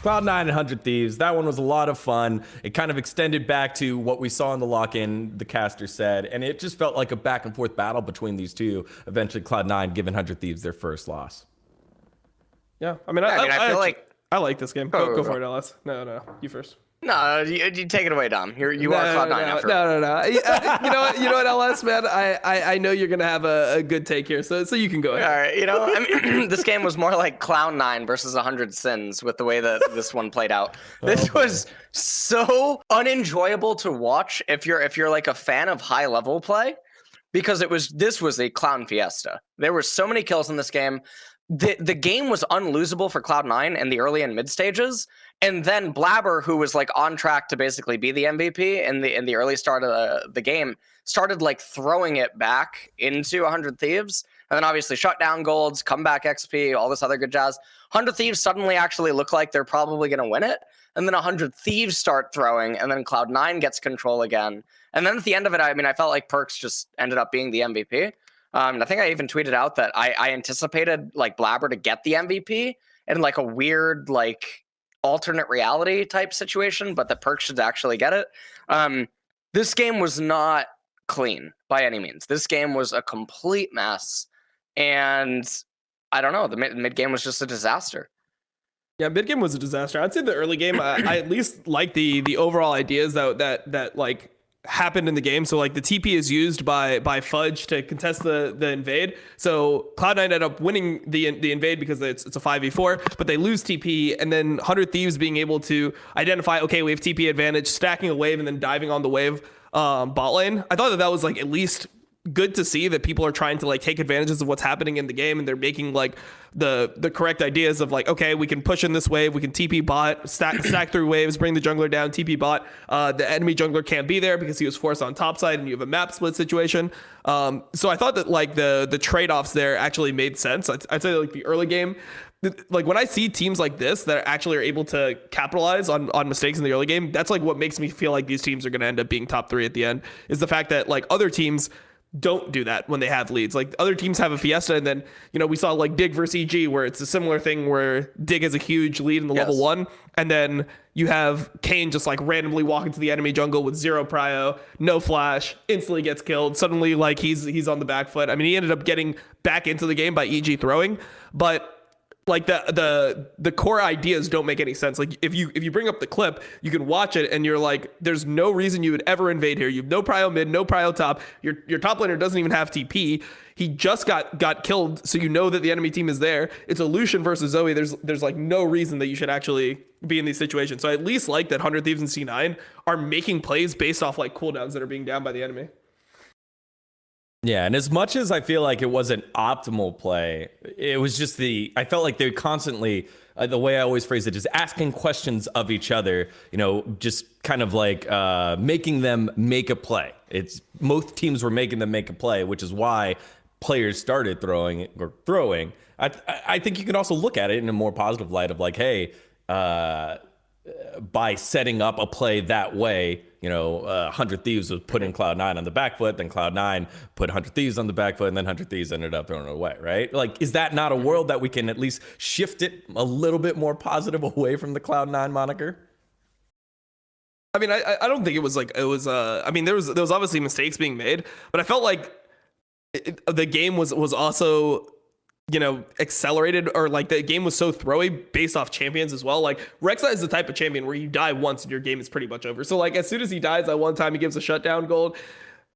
Cloud9 and 100 Thieves, that one was a lot of fun. It kind of extended back to what we saw in the lock-in, the caster said, and it just felt like a back and forth battle between these two. Eventually, Cloud9 giving 100 Thieves their first loss. Yeah, I mean, I feel like I like this game. Go for it, LS. No, you first. No, you take it away, Dom. You are Cloud9 after. No. You know what, LS, man. I know you're gonna have a good take here, so you can go ahead. All right, I mean, this game was more like Cloud9 versus 100 Sins with the way that this one played out. This was so unenjoyable to watch if you're like a fan of high level play, because this was a clown fiesta. There were so many kills in this game. The game was unlosable for Cloud9 in the early and mid stages, and then Blabber, who was like on track to basically be the MVP in the early start of the game, started like throwing it back into 100 Thieves, and then obviously shutdown golds, comeback XP, all this other good jazz. 100 Thieves suddenly actually look like they're probably going to win it, and then 100 Thieves start throwing, and then Cloud9 gets control again, and then at the end of it, I mean, I felt like Perkz just ended up being the MVP. And I think I even tweeted out that I anticipated like Blabber to get the MVP in like a weird like alternate reality type situation, but that Perkz should actually get it. This game was not clean by any means. This game was a complete mess, and I don't know. The mid game was just a disaster. Yeah, mid game was a disaster. I'd say the early game, I at least like the overall ideas that like happened in the game. So like the TP is used by Fudge to contest the invade. So Cloud9 ended up winning the invade because it's a 5v4, but they lose TP, and then 100 Thieves being able to identify, okay, we have TP advantage, stacking a wave and then diving on the wave bot lane. I thought that was like at least good to see that people are trying to like take advantages of what's happening in the game, and they're making like the correct ideas of like, okay, we can push in this wave, we can TP bot, stack through waves, bring the jungler down, TP bot. The enemy jungler can't be there because he was forced on top side, and you have a map split situation. So I thought that like the trade-offs there actually made sense. I'd say like the early game, like when I see teams like this that actually are able to capitalize on mistakes in the early game, that's like what makes me feel like these teams are going to end up being top 3 at the end, is the fact that like other teams don't do that when they have leads. Like other teams have a fiesta, and then we saw like Dig versus EG, where it's a similar thing where Dig has a huge lead in the level 1, and then you have Kane just like randomly walk into the enemy jungle with 0 prio, no flash, instantly gets killed. Suddenly like he's on the back foot. I mean, he ended up getting back into the game by EG throwing, but like the core ideas don't make any sense. Like if you bring up the clip, you can watch it and you're like, there's no reason you would ever invade here. You have no prio mid, no prio top. Your top laner doesn't even have TP. He just got killed, so you know that the enemy team is there. It's a Lucian versus Zoe. There's like no reason that you should actually be in these situations. So I at least like that 100 Thieves and C9 are making plays based off like cooldowns that are being down by the enemy. Yeah, and as much as I feel like it wasn't optimal play, it was just I felt like they constantly, the way I always phrase it, is asking questions of each other, just kind of like making them make a play. Most teams were making them make a play, which is why players started throwing. I think you can also look at it in a more positive light of like, hey, by setting up a play that way, 100 Thieves was putting Cloud9 on the back foot, then Cloud9 put 100 Thieves on the back foot, and then 100 Thieves ended up throwing it away, right? Like, is that not a world that we can at least shift it a little bit more positive away from the Cloud9 moniker? I mean, I don't think it was like, it was, I mean, there was obviously mistakes being made, but I felt like the game was also accelerated, or like the game was so throwy based off champions as well. Like Rek'Sai is the type of champion where you die once and your game is pretty much over. So like as soon as he dies that one time, he gives a shutdown gold,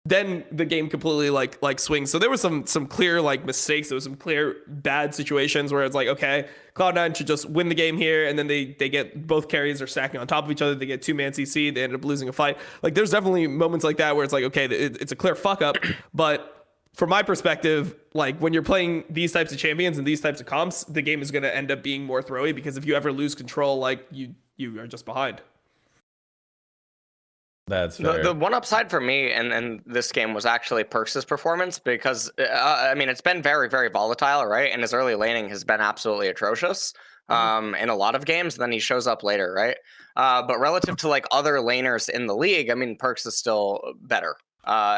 then the game completely like swings. So there was some clear like mistakes. There was some clear bad situations where it's like, okay, Cloud9 should just win the game here, and then they get both carries are stacking on top of each other. They get 2-man CC. They ended up losing a fight. Like there's definitely moments like that where it's like, okay, it's a clear fuck up, but from my perspective, like when you're playing these types of champions and these types of comps, the game is going to end up being more throwy, because if you ever lose control, like you are just behind. That's fair. The one upside for me in this game was actually Perkz' performance, because I mean, it's been very, very volatile, right? And his early laning has been absolutely atrocious in a lot of games. And then he shows up later, right? But relative to like other laners in the league, I mean, Perkz is still better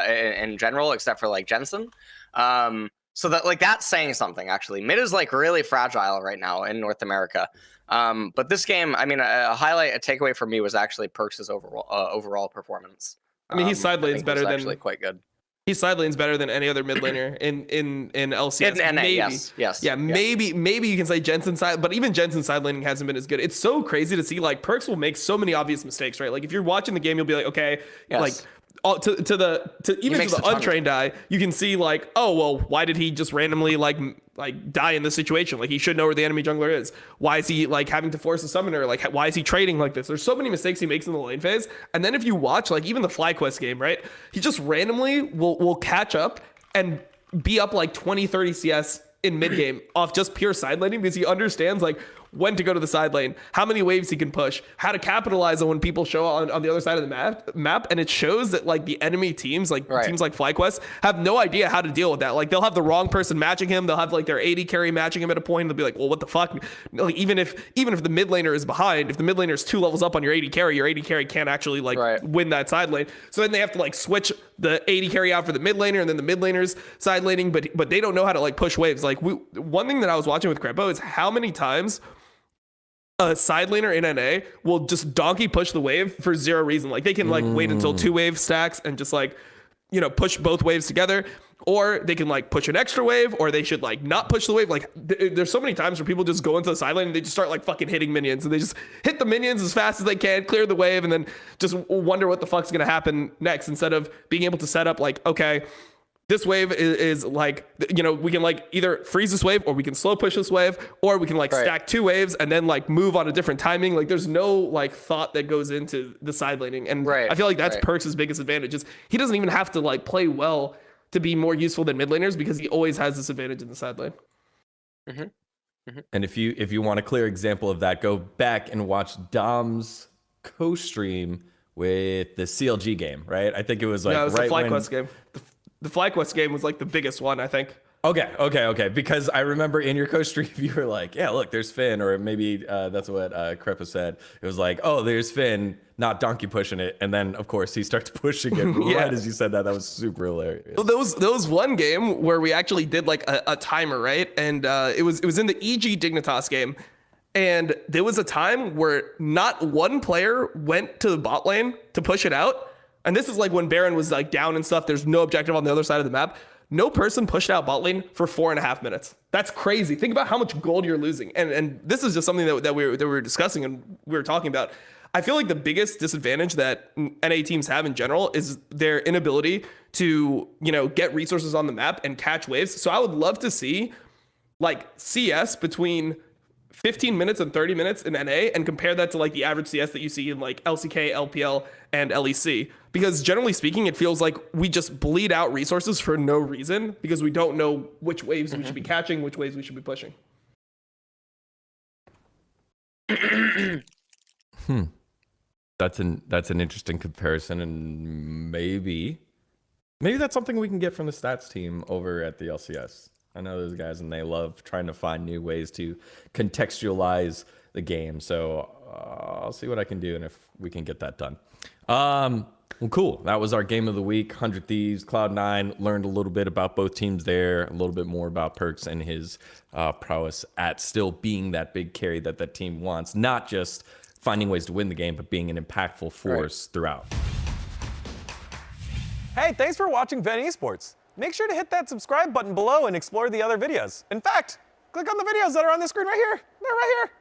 in general, except for like Jensen. So that like that's saying something. Actually, mid is like really fragile right now in North America. But this game, I mean, a takeaway for me was actually Perks' overall performance. I mean, he's side lanes better than actually quite good. He's side lanes better than any other mid laner in LCS. In NA, maybe. yes. Yeah, maybe you can say Jensen side, but even Jensen side laning hasn't been as good. It's so crazy to see, like, Perks will make so many obvious mistakes, right? Like, if you're watching the game, you'll be like, okay, like, to the untrained eye, you can see, like, oh, well, why did he just randomly like die in this situation? Like, he should know where the enemy jungler is. Why is he like having to force a summoner? Like, why is he trading like this? There's so many mistakes he makes in the lane phase. And then if you watch, like, even the FlyQuest game, right? He just randomly will catch up and be up like 20-30 CS in mid game off just pure side laning, because he understands like when to go to the side lane, how many waves he can push, how to capitalize on when people show on the other side of the map. And it shows that like the enemy teams, like teams like FlyQuest, have no idea how to deal with that. Like, they'll have the wrong person matching him. They'll have like their AD carry matching him at a point. They'll be like, well, what the fuck? Like, even if the mid laner is behind, if the mid laner is 2 levels up on your AD carry can't actually like win that side lane. So then they have to like switch the AD carry out for the mid laner, and then the mid laner's side laning, but they don't know how to like push waves. Like, one thing that I was watching with Crepo is how many times a side laner in NA will just donkey push the wave for zero reason. Like, they can like wait until 2 wave stacks and just like, you know, push both waves together, or they can like push an extra wave, or they should like not push the wave. Like, there's so many times where people just go into the side lane and they just start like fucking hitting minions, and they just hit the minions as fast as they can, clear the wave, and then just wonder what the fuck's gonna happen next, instead of being able to set up like, okay, this wave is like, you know, we can like either freeze this wave, or we can slow push this wave, or we can like stack 2 waves and then like move on a different timing. Like, there's no like thought that goes into the side laning. And I feel like that's Perks' biggest advantage, is he doesn't even have to like play well to be more useful than mid laners, because he always has this advantage in the side lane. And if you want a clear example of that, go back and watch Dom's co-stream with the CLG game, right? I think it was like it was the FlyQuest game. The FlyQuest game was like the biggest one, I think. Okay. Because I remember in your co-stream, you were like, yeah, look, there's Finn, or maybe that's what Crepa said. It was like, oh, there's Finn, not donkey pushing it. And then, of course, he starts pushing it right as you said that. That was super hilarious. Well, there was one game where we actually did like a timer, right? And it was in the EG Dignitas game. And there was a time where not one player went to the bot lane to push it out. And this is like when Baron was like down and stuff. There's no objective on the other side of the map. No person pushed out bot lane for 4.5 minutes. That's crazy. Think about how much gold you're losing. And this is just something that we were discussing and we were talking about. I feel like the biggest disadvantage that NA teams have in general is their inability to, you know, get resources on the map and catch waves. So I would love to see like CS between 15 minutes and 30 minutes in NA, and compare that to like the average CS that you see in like LCK, LPL, and LEC. Because generally speaking, it feels like we just bleed out resources for no reason, because we don't know which waves we should be catching, which waves we should be pushing. That's an interesting comparison, and maybe that's something we can get from the stats team over at the LCS. I know those guys, and they love trying to find new ways to contextualize the game. So I'll see what I can do, and if we can get that done. Well, cool. That was our game of the week. 100 Thieves, Cloud9. Learned a little bit about both teams there. A little bit more about Perks and his prowess at still being that big carry that team wants. Not just finding ways to win the game, but being an impactful force throughout. Hey, thanks for watching VENN Esports. Make sure to hit that subscribe button below and explore the other videos. In fact, click on the videos that are on the screen right here. They're right here.